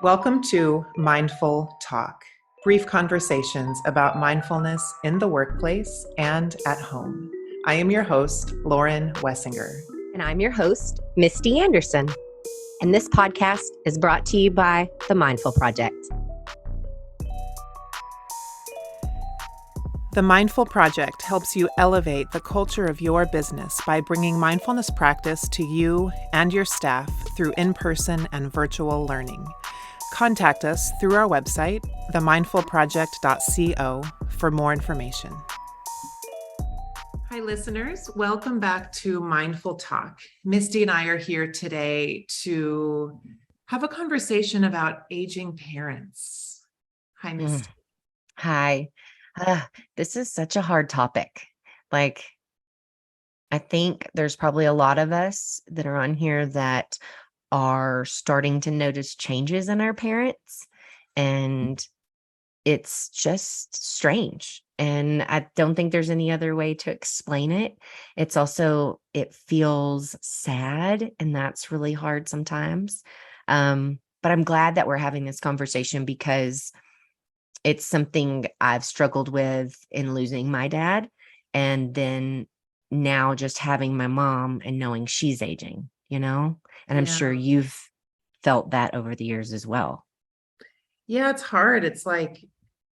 Welcome to Mindful Talk, brief conversations about mindfulness in the workplace and at home. I am your host, Lauren Wessinger. And I'm your host, Misty Anderson. And this podcast is brought to you by the Mindful Project. The Mindful Project helps you elevate the culture of your business by bringing mindfulness practice to you and your staff through in-person and virtual learning. Contact us through our website, themindfulproject.co, for more information. Hi, listeners. Welcome back to Mindful Talk. Misty and I are here today to have a conversation about aging parents. Hi, Misty. Hi. This is such a hard topic. I think there's probably a lot of us that are on here that are starting to notice changes in our parents, and it's just strange. And I don't think there's any other way to explain it. It feels sad, and that's really hard sometimes. But I'm glad that we're having this conversation because it's something I've struggled with in losing my dad. And then now just having my mom and knowing she's aging, and I'm sure you've felt that over the years as well. Yeah, it's hard. It's like,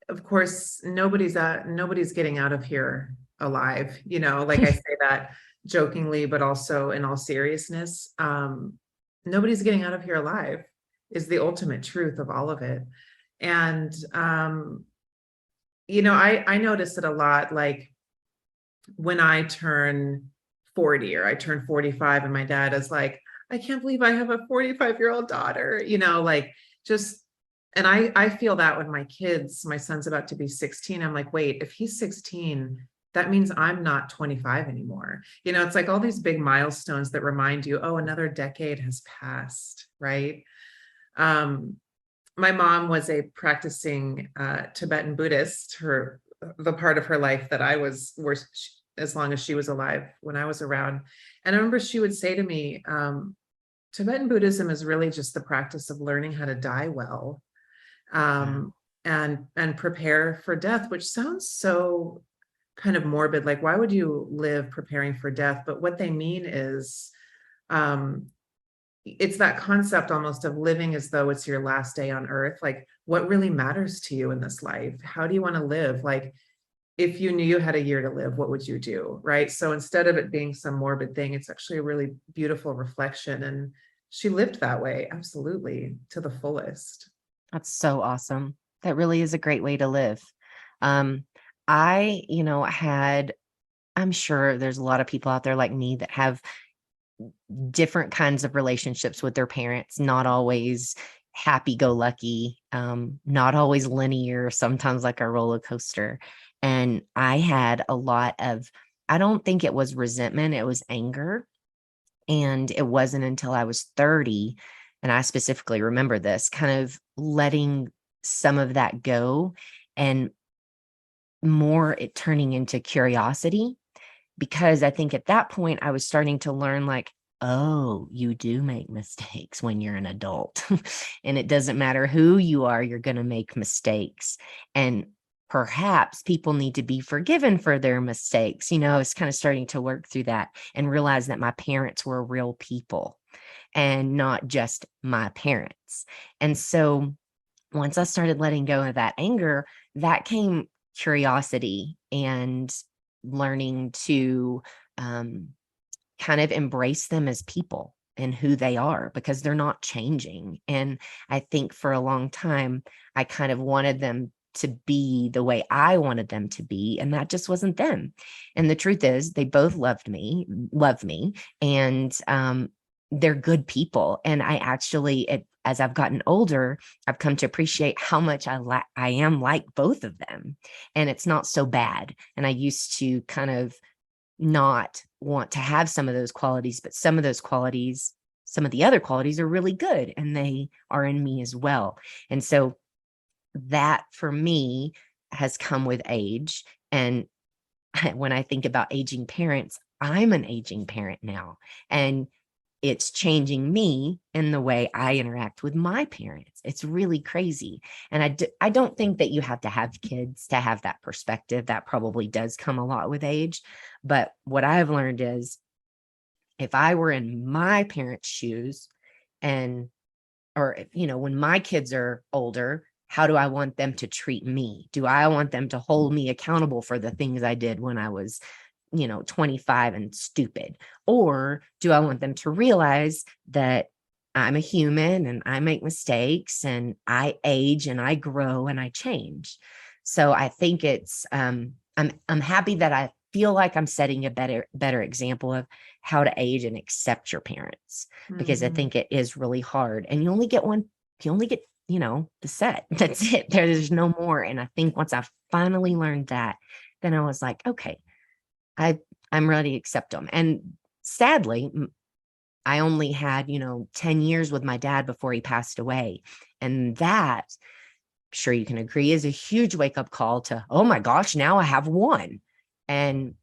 of course, nobody's getting out of here alive. Like I say that jokingly, but also in all seriousness. Nobody's getting out of here alive is the ultimate truth of all of it. And, I notice it a lot, like when I turn 40 or I turn 45 and my dad is like, I can't believe I have a 45-year-old daughter, and I feel that when my son's about to be 16, I'm like, wait, if he's 16, that means I'm not 25 anymore. It's like all these big milestones that remind you, oh, another decade has passed, right? My mom was a practicing Tibetan Buddhist. The part of her life that I was, as long as she was alive, when I was around. And I remember she would say to me, Tibetan Buddhism is really just the practice of learning how to die well, and prepare for death, which sounds so kind of morbid. Like, why would you live preparing for death? But what they mean is, it's that concept almost of living as though it's your last day on earth. Like, what really matters to you in this life? How do you want to live? Like, if you knew you had a year to live, what would you do? Right. So instead of it being some morbid thing, it's actually a really beautiful reflection. And she lived that way. Absolutely. To the fullest. That's so awesome. That really is a great way to live. I'm sure there's a lot of people out there like me that have different kinds of relationships with their parents, not always happy-go-lucky, not always linear, sometimes like a roller coaster. And I had a lot of, I don't think it was resentment, it was anger. And it wasn't until I was 30, and I specifically remember this, kind of letting some of that go and more it turning into curiosity. Because I think at that point I was starting to learn, like, oh, you do make mistakes when you're an adult. And it doesn't matter who you are, you're going to make mistakes. And perhaps people need to be forgiven for their mistakes. I was kind of starting to work through that and realize that my parents were real people and not just my parents. And so once I started letting go of that anger, that came curiosity and learning to kind of embrace them as people and who they are, because they're not changing. And I think for a long time, I kind of wanted them to be the way I wanted them to be, and that just wasn't them. And the truth is, they both love me, and they're good people. And I actually, as I've gotten older, I've come to appreciate how much I am like both of them, and it's not so bad. And I used to kind of not want to have some of those qualities, but some of the other qualities are really good, and they are in me as well. And so that for me has come with age. And when I think about aging parents, I'm an aging parent now. And it's changing me in the way I interact with my parents. It's really crazy. And I don't think that you have to have kids to have that perspective. That probably does come a lot with age. But what I've learned is if I were in my parents' shoes and, or, when my kids are older, how do I want them to treat me? Do I want them to hold me accountable for the things I did when I was 25 and stupid? Or do I want them to realize that I'm a human and I make mistakes and I age and I grow and I change? So I think it's I'm happy that I feel like I'm setting a better example of how to age and accept your parents, because I Mhm. think it is really hard and you only get one, you only get, the set. That's it. There's no more. And I think once I finally learned that, then I was like, okay, I'm ready to accept them. And sadly, I only had, 10 years with my dad before he passed away. And that, sure you can agree, is a huge wake up call to, oh my gosh, now I have one. And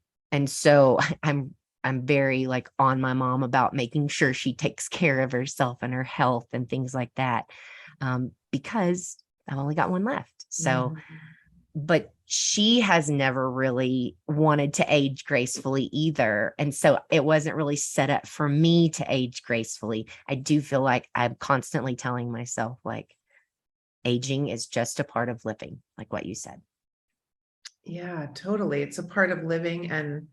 so I'm very like on my mom about making sure she takes care of herself and her health and things like that. Because I've only got one left. So Mhm. but she has never really wanted to age gracefully either. And so it wasn't really set up for me to age gracefully. I do feel like I'm constantly telling myself, like, aging is just a part of living, like what you said. Yeah, totally. It's a part of living. And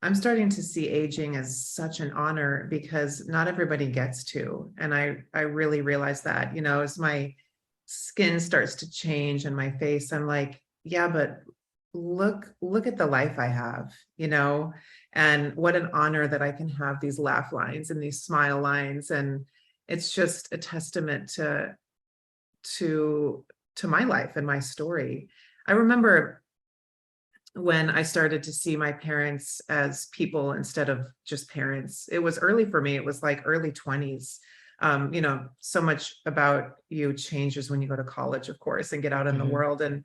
I'm starting to see aging as such an honor because not everybody gets to. And I really realize that, as my skin starts to change and my face, I'm like, yeah, but look at the life I have, and what an honor that I can have these laugh lines and these smile lines. And it's just a testament to to my life and my story. I remember when I started to see my parents as people instead of just parents. It was early for me. It was like early 20s. So much about you changes when you go to college, of course, and get out in the Mhm. world. And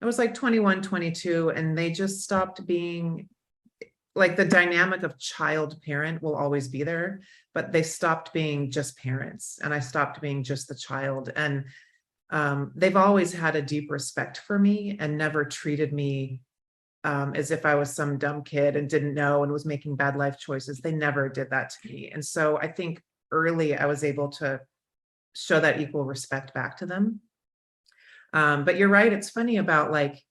I was like 21, 22, and they just stopped being like the dynamic of child parent will always be there, but they stopped being just parents. And I stopped being just the child. And they've always had a deep respect for me and never treated me as if I was some dumb kid and didn't know and was making bad life choices. They never did that to me. And so I think early I was able to show that equal respect back to them. But you're right. It's funny about like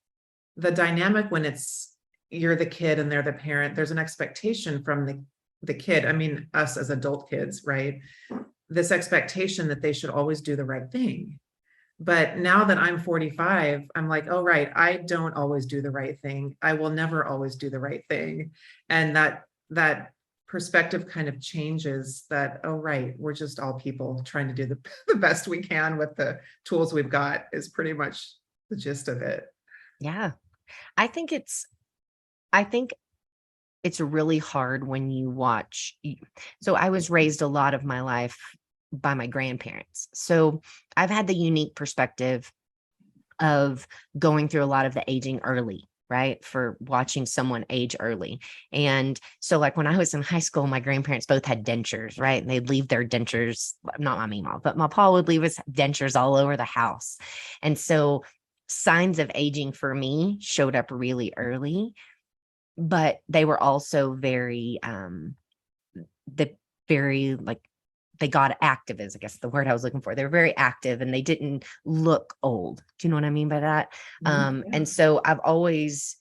the dynamic when you're the kid and they're the parent. There's an expectation from the kid. I mean, us as adult kids, right? This expectation that they should always do the right thing. But now that I'm 45, I'm like, oh, right, I don't always do the right thing. I will never always do the right thing. And that perspective kind of changes that, oh, right, we're just all people trying to do the best we can with the tools we've got is pretty much the gist of it. Yeah. I think it's, I think it's really hard when you watch. So I was raised a lot of my life by my grandparents. So I've had the unique perspective of going through a lot of the aging early, right? For watching someone age early. And so, like, when I was in high school, my grandparents both had dentures, right? And they'd leave their dentures, not my mom, but my pa would leave his dentures all over the house. And so, signs of aging for me showed up really early, but they were also very, the very like they got active is I guess the word I was looking for. They were very active and they didn't look old. Do you know what I mean by that? Mhm. And so I've always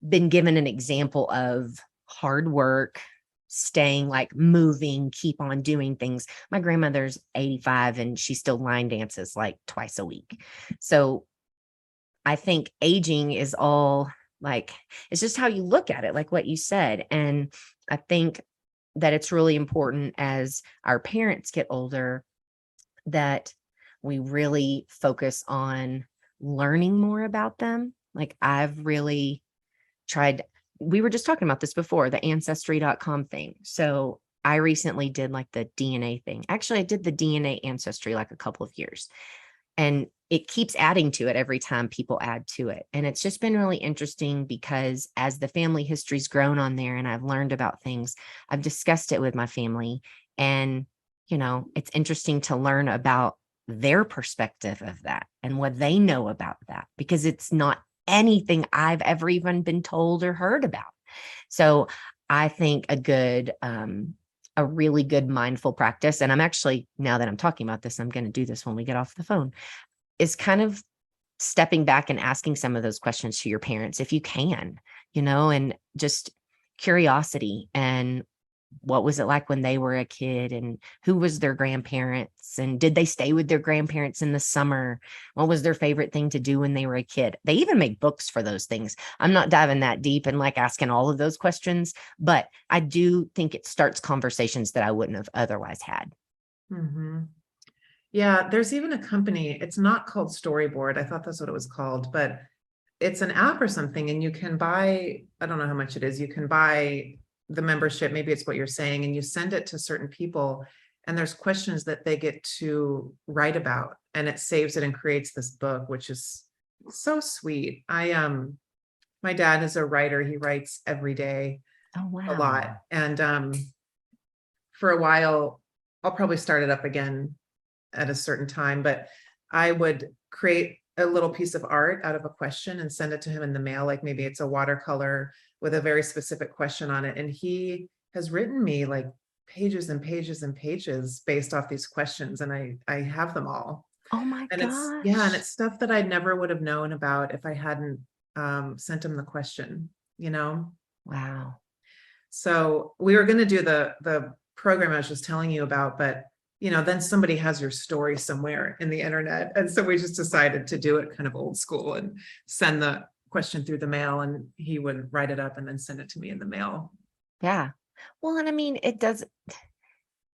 been given an example of hard work, staying like moving, keep on doing things. My grandmother's 85 and she still line dances like twice a week. So I think aging is all like, it's just how you look at it, like what you said. And I think that it's really important as our parents get older that we really focus on learning more about them. Like I've really tried, we were just talking about this before, the ancestry.com thing. So I recently did like the DNA thing. Actually, I did the DNA ancestry like a couple of years. And it keeps adding to it every time people add to it. And it's just been really interesting because as the family history's grown on there and I've learned about things, I've discussed it with my family. And, it's interesting to learn about their perspective of that and what they know about that, because it's not anything I've ever even been told or heard about. So I think a really good mindful practice, and I'm actually, now that I'm talking about this, I'm going to do this when we get off the phone, is kind of stepping back and asking some of those questions to your parents if you can, and just curiosity. And what was it like when they were a kid, and who was their grandparents, and did they stay with their grandparents in the summer? What was their favorite thing to do when they were a kid? They even make books for those things. I'm not diving that deep and like asking all of those questions, but I do think it starts conversations that I wouldn't have otherwise had. Mhm. Yeah, there's even a company, it's not called Storyboard. I thought that's what it was called, but it's an app or something, and you can buy, I don't know how much it is, you can buy the membership, maybe it's what you're saying, and you send it to certain people, and there's questions that they get to write about, and it saves it and creates this book, which is so sweet. My dad is a writer, he writes every day, Oh, a wow. lot, and for a while, I'll probably start it up again at a certain time, but I would create a little piece of art out of a question and send it to him in the mail. Like maybe it's a watercolor with a very specific question on it. And he has written me like pages and pages and pages based off these questions. And I have them all. Oh my And yeah, and gosh. it's stuff that I never would have known about if I hadn't sent him the question, you know? Wow. So we were going to do the program I was just telling you about, but then somebody has your story somewhere in the internet. And so we just decided to do it kind of old school and send the question through the mail, and he would write it up and then send it to me in the mail. Yeah. Well, and I mean, it does.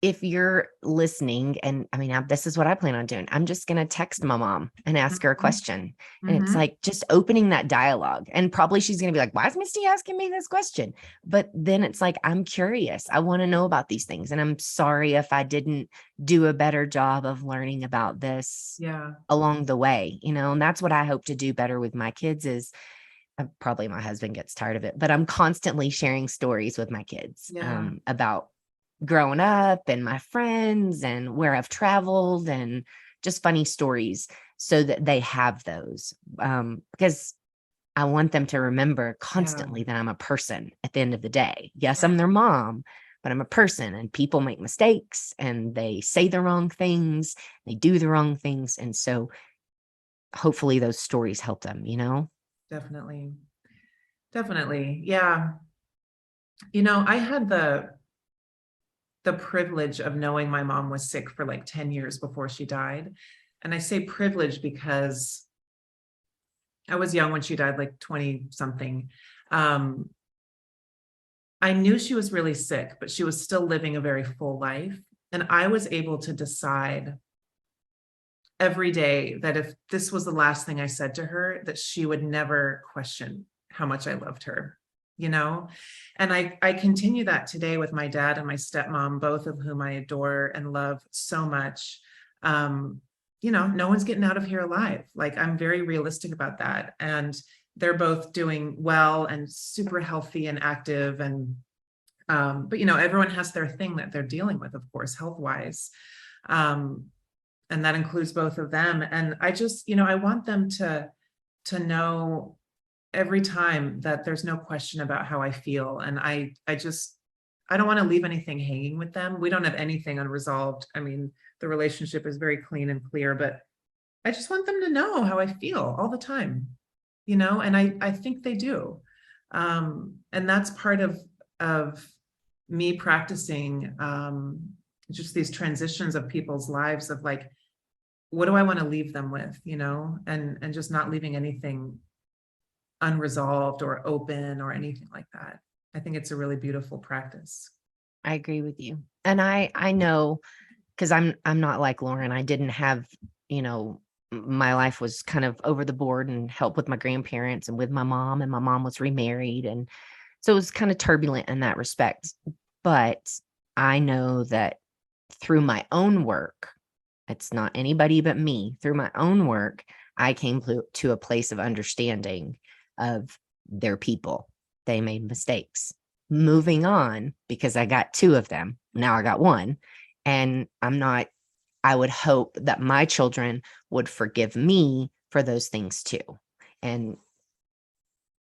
If you're listening, and I mean, this is what I plan on doing. I'm just going to text my mom and ask her a Mhm. question. And it's Mhm. like just opening that dialogue. And probably she's going to be like, why is Misty asking me this question? But then it's like, I'm curious. I want to know about these things. And I'm sorry if I didn't do a better job of learning about this Yeah. along the way, and that's what I hope to do better with my kids is probably my husband gets tired of it, but I'm constantly sharing stories with my kids Yeah. about growing up and my friends and where I've traveled and just funny stories so that they have those. Because I want them to remember Yeah. constantly that I'm a person at the end of the day. Yes, Yeah. I'm their mom, but I'm a person, and people make mistakes and they say the wrong things, they do the wrong things. And so hopefully those stories help them. Definitely. Definitely. Yeah. I had the privilege of knowing my mom was sick for like 10 years before she died. And I say privilege because I was young when she died, like 20 something. Um, I knew she was really sick, but she was still living a very full life. And I was able to decide every day that if this was the last thing I said to her, that she would never question how much I loved her, you know? And I continue that today with my dad and my stepmom, both of whom I adore and love so much. Um, no one's getting out of here alive. Like I'm very realistic about that. And they're both doing well and super healthy and active. And but everyone has their thing that they're dealing with, of course, health wise. Um, and that includes both of them. And I just, I want them to know every time that there's no question about how I feel. And I don't want to leave anything hanging with them. We don't have anything unresolved. I mean, the relationship is very clean and clear, but I just want them to know how I feel all the time, and I think they do. And that's part of me practicing just these transitions of people's lives of like, what do I want to leave them with, and just not leaving anything unresolved or open or anything like that. I think it's a really beautiful practice. I agree with you. And I know, because I'm not like Lauren. I didn't have, my life was kind of over the board and help with my grandparents and with my mom, and my mom was remarried. And so it was kind of turbulent in that respect. But I know that through my own work, It's not anybody but me. Through my own work, I came to a place of understanding of their people. They made mistakes. Moving on, because I got two of them. Now I got one. And I would hope that my children would forgive me for those things too. And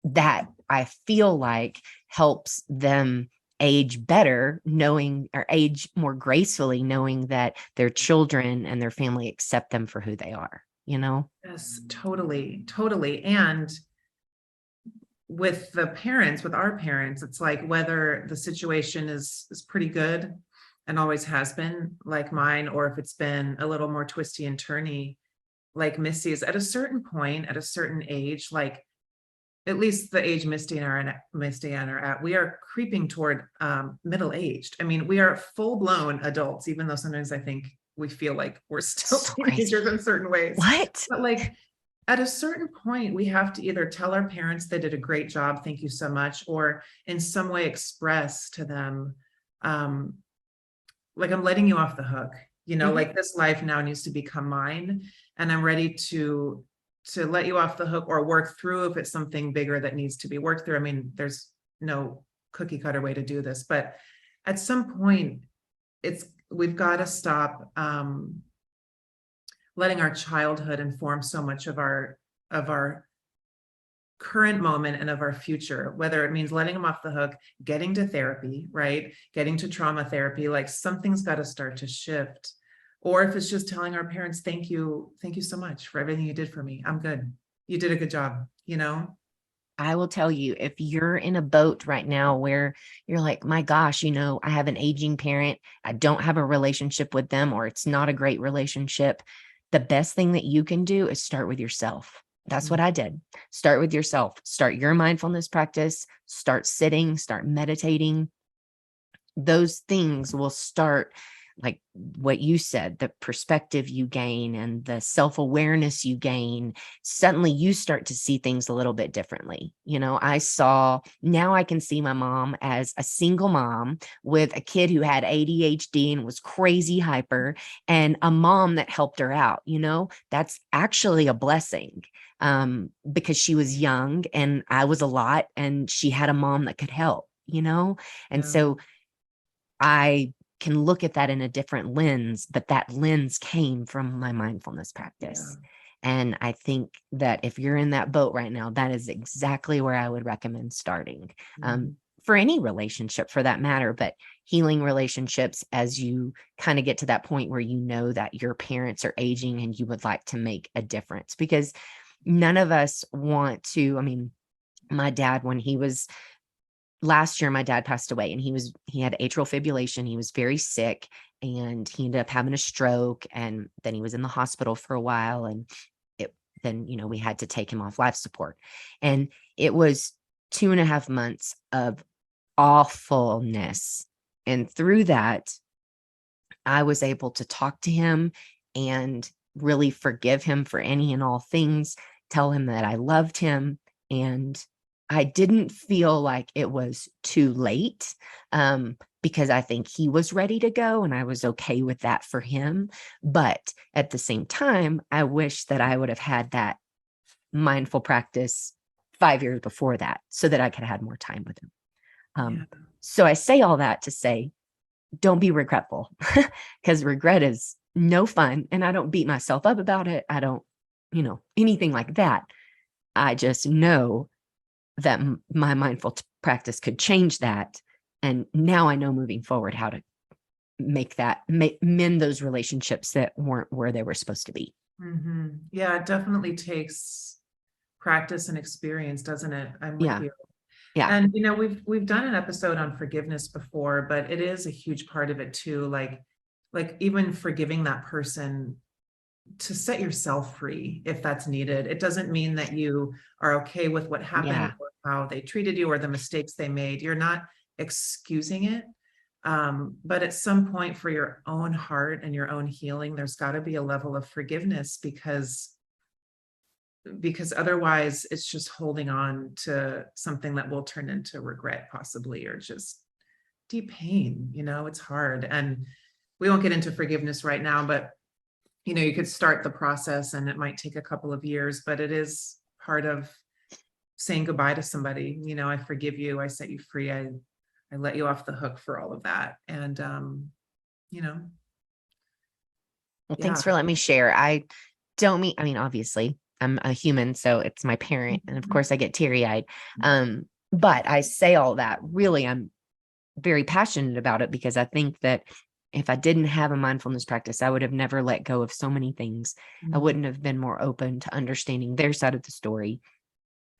that I feel like helps them age better, knowing, or age more gracefully, knowing that their children and their family accept them for who they are, you know? Yes, totally, totally. And with the parents, with our parents, it's like whether the situation is pretty good and always has been like mine, or if it's been a little more twisty and turny like Misty's. At a certain point, at a certain age, like at least the age Misty and are at, we are creeping toward middle-aged. I mean, we are full-blown adults, even though sometimes I think we feel like we're still So crazy. teenagers in certain ways. What? But like at a certain point, we have to either tell our parents they did a great job, thank you so much, or in some way express to them, um, like, I'm letting you off the hook, Mhm. like this life now needs to become mine, and I'm ready to let you off the hook or work through if it's something bigger that needs to be worked through. I mean, there's no cookie cutter way to do this, but at some point, we've got to stop letting our childhood inform so much of our current moment and of our future, whether it means letting them off the hook, getting to therapy, right? Getting to trauma therapy, like something's got to start to shift. Or if it's just telling our parents, thank you so much for everything you did for me. I'm good. You did a good job. I will tell you, if you're in a boat right now where you're like, my gosh, I have an aging parent, I don't have a relationship with them, or it's not a great relationship, the best thing that you can do is start with yourself. That's what I did. Start with yourself. Start your mindfulness practice, start sitting, start meditating. Those things will start, like what you said, the perspective you gain and the self-awareness you gain. Suddenly you start to see things a little bit differently. Now I can see my mom as a single mom with a kid who had ADHD and was crazy hyper, and a mom that helped her out. That's actually a blessing, because she was young and I was a lot, and she had a mom that could help. And Yeah. so I can look at that in a different lens, but that lens came from my mindfulness Yeah. practice. And I think that if you're in that boat right now, that is exactly where I would recommend starting, Mhm. for any relationship for that matter, but healing relationships as you kind of get to that point where you know that your parents are aging and you would like to make a difference, because none of us want to. I mean, my dad, when he was last year, my dad passed away, and he had atrial fibrillation. He was very sick, and he ended up having a stroke, and then he was in the hospital for a while, and we had to take him off life support. And it was 2.5 months of awfulness. And through that, I was able to talk to him and really forgive him for any and all things, tell him that I loved him. And I didn't feel like it was too late, because I think he was ready to go and I was okay with that for him. But at the same time, I wish that I would have had that mindful practice 5 years before that so that I could have had more time with him. Yeah. So I say all that to say, don't be regretful, because regret is no fun. And I don't beat myself up about it. I don't, anything like that. I just know that my mindful practice could change that. And now I know moving forward how to mend those relationships that weren't where they were supposed to be. Mhm. Yeah, it definitely takes practice and experience, doesn't it? I'm with Yeah. you. Yeah. And we've done an episode on forgiveness before, but it is a huge part of it too. Like even forgiving that person to set yourself free if that's needed. It doesn't mean that you are okay with what happened Yeah. or how they treated you or the mistakes they made. You're not excusing it. But at some point for your own heart and your own healing, there's got to be a level of forgiveness because otherwise it's just holding on to something that will turn into regret possibly, or just deep pain. It's hard. And we won't get into forgiveness right now, but you could start the process and it might take a couple of years, but it is part of saying goodbye to somebody. I forgive you, I set you free, I let you off the hook for all of that. And you know, Well, yeah. thanks for letting me share. I don't mean, I mean, obviously, I'm a human, so it's my parent. And of Mhm. course, I get teary eyed. But I say all that really, I'm very passionate about it because I think that if I didn't have a mindfulness practice, I would have never let go of so many things. I Mhm. wouldn't have been more open to understanding their side of the story.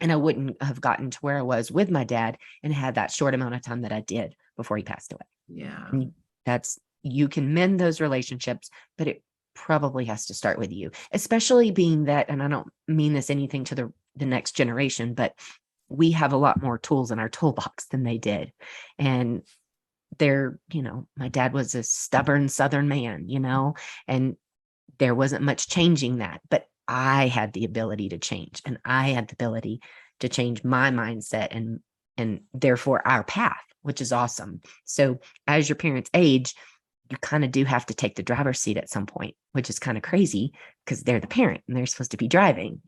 And I wouldn't have gotten to where I was with my dad and had that short amount of time that I did before he passed away. Yeah. And that's, you can mend those relationships, but it probably has to start with you, especially being that, and I don't mean this anything to the next generation, but we have a lot more tools in our toolbox than they did. And my dad was a stubborn Southern man, and there wasn't much changing that, but I had the ability to change, and I had the ability to change my mindset and therefore our path, which is awesome. So as your parents age, you kind of do have to take the driver's seat at some point, which is kind of crazy because they're the parent and they're supposed to be driving,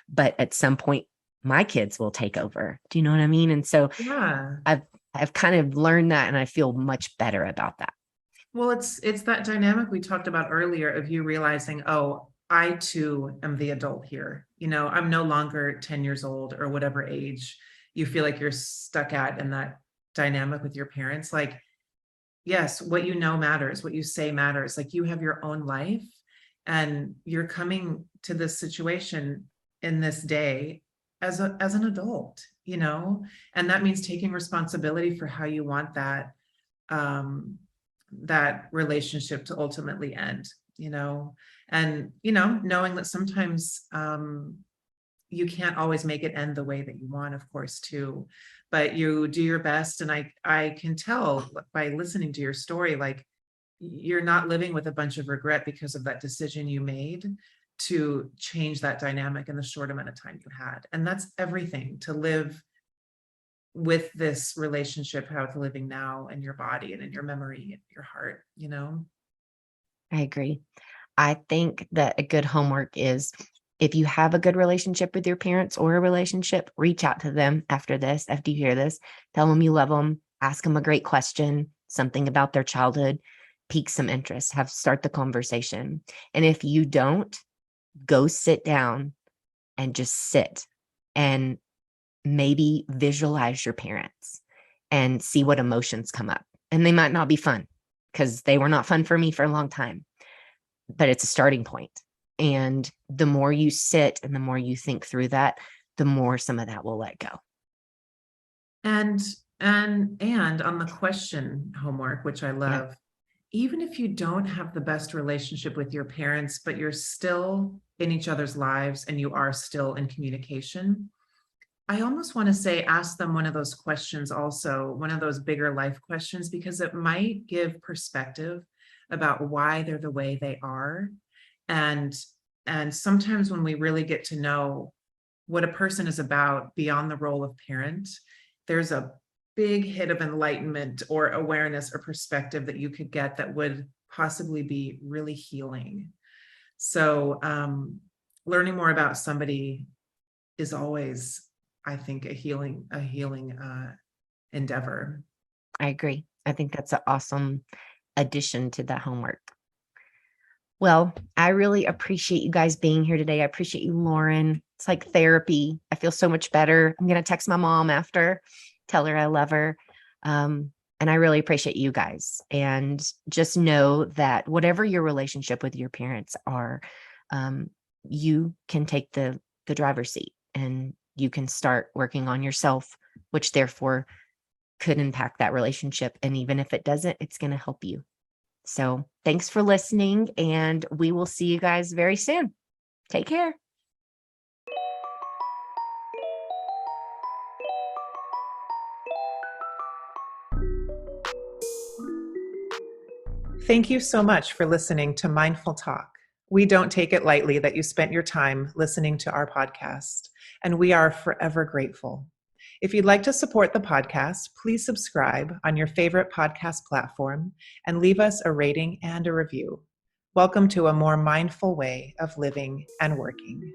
but at some point my kids will take over. Do you know what I mean? And so Yeah. I've I've kind of learned that and I feel much better about that. Well, it's that dynamic we talked about earlier of you realizing, oh, I too am the adult here. I'm no longer 10 years old or whatever age you feel like you're stuck at in that dynamic with your parents. Like, yes, what you know matters, what you say matters. Like, you have your own life and you're coming to this situation in this day as an adult, and that means taking responsibility for how you want um that relationship to ultimately end, and knowing that sometimes you can't always make it end the way that you want, of course, too, but you do your best. And I can tell by listening to your story, like, you're not living with a bunch of regret because of that decision you made to change that dynamic in the short amount of time you had. And that's everything, to live with this relationship, how it's living now in your body and in your memory and your heart. I agree. I think that a good homework is if you have a good relationship with your parents or a relationship, reach out to them after you hear this, tell them you love them, ask them a great question, something about their childhood, pique some interest, start the conversation. And if you don't, go sit down and just sit and maybe visualize your parents and see what emotions come up. And they might not be fun because they were not fun for me for a long time, but it's a starting point. And the more you sit and the more you think through that, the more some of that will let go. And and on the question homework, which I Yeah, love, even if you don't have the best relationship with your parents, but you're still in each other's lives and you are still in communication, I almost want to say ask them one of those questions also, one of those bigger life questions, because it might give perspective about why they're the way they are. And sometimes when we really get to know what a person is about beyond the role of parent, there's a big hit of enlightenment or awareness or perspective that you could get that would possibly be really healing. So learning more about somebody is always, I think, a healing endeavor. I agree. I think that's an awesome addition to the homework. Well, I really appreciate you guys being here today. I appreciate you, Lauren. It's like therapy. I feel so much better. I'm going to text my mom after, tell her I love her. And I really appreciate you guys. And just know that whatever your relationship with your parents are, you can take the driver's seat and you can start working on yourself, which therefore could impact that relationship. And even if it doesn't, it's going to help you. So thanks for listening, and we will see you guys very soon. Take care. Thank you so much for listening to Mindful Talk. We don't take it lightly that you spent your time listening to our podcast, and we are forever grateful. If you'd like to support the podcast, please subscribe on your favorite podcast platform and leave us a rating and a review. Welcome to a more mindful way of living and working.